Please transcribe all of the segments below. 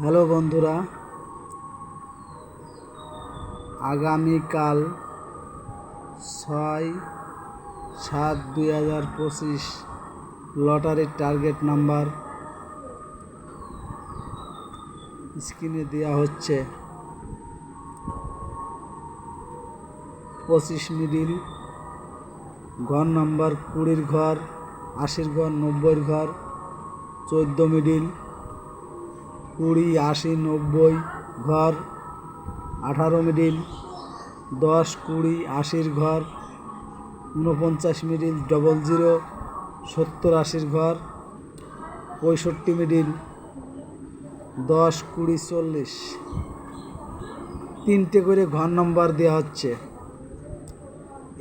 Hello বন্ধুরা, আগামীকাল 6/7/2025 লটারির টার্গেট নাম্বার স্ক্রিনে দেওয়া হচ্ছে। 25 মিডিল, ঘর নাম্বার 20 ঘর, 80 ঘর, 90 ঘর, 14 মিডিল 20, 80, 90 ঘর, 18 মিডিল 10, 20, 80 ঘর, 49 মিডিল 00, 70, 80 ঘর, 65 মিডিল 10, 20, 40। তিনটে করে ঘর নম্বর দেওয়া হচ্ছে।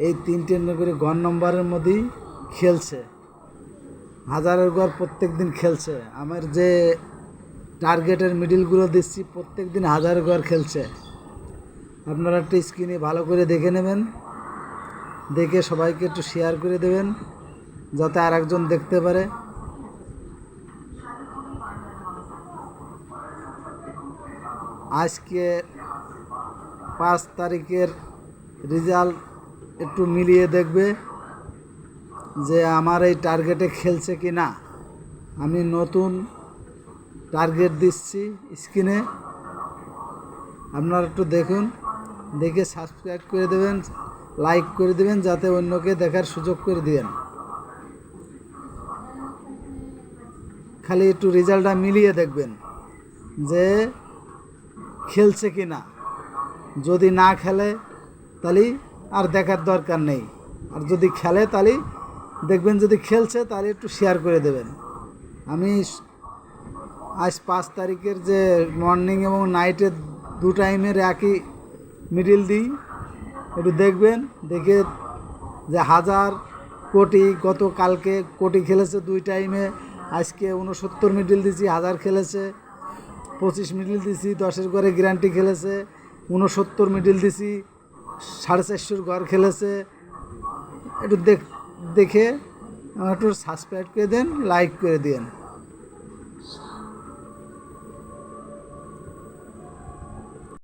এই তিনটে করে ঘর নম্বরের মধ্যেই খেলছে। হাজারের ঘর প্রত্যেক দিন খেলছে। আমার যে টার্গেটের মিডিলগুলো দিচ্ছি প্রত্যেক দিন হাজার ঘর খেলছে। আপনারা একটু স্ক্রিনে ভালো করে দেখে নেবেন, দেখে সবাইকে একটু শেয়ার করে দেবেন যাতে আর একজন দেখতে পারে। আজকে 5 তারিখের রেজাল্ট একটু মিলিয়ে দেখবে যে আমার এই টার্গেটে খেলছে কি না। আমি নতুন টার্গেট দিচ্ছি স্ক্রিনে, আপনারা একটু দেখুন, দেখে সাবস্ক্রাইব করে দেবেন, লাইক করে দেবেন যাতে অন্যকে দেখার সুযোগ করে দেন। খালি একটু রেজাল্টটা মিলিয়ে দেখবেন যে খেলছে কি না। যদি না খেলে তাহলে আর দেখার দরকার নেই, আর যদি খেলে তাহলে দেখবেন। যদি খেলছে তাহলে একটু শেয়ার করে দেবেন। আমি আজ 5 তারিখের যে মর্নিং এবং নাইটের 2 টাইমের একই মিডিল দিই, একটু দেখবেন। দেখে যে হাজার, কোটি, গতকালকে কোটি খেলেছে 2 টাইমে, আজকে 69 মিডিল দিছি, হাজার খেলেছে। 25 মিডিল দিছি, 10-এর ঘরে গ্যারান্টি খেলেছে। 69 মিডিল দিছি, 450 ঘর খেলেছে। একটু দেখে একটু সাবস্ক্রাইব করে দেন, লাইক করে দেন।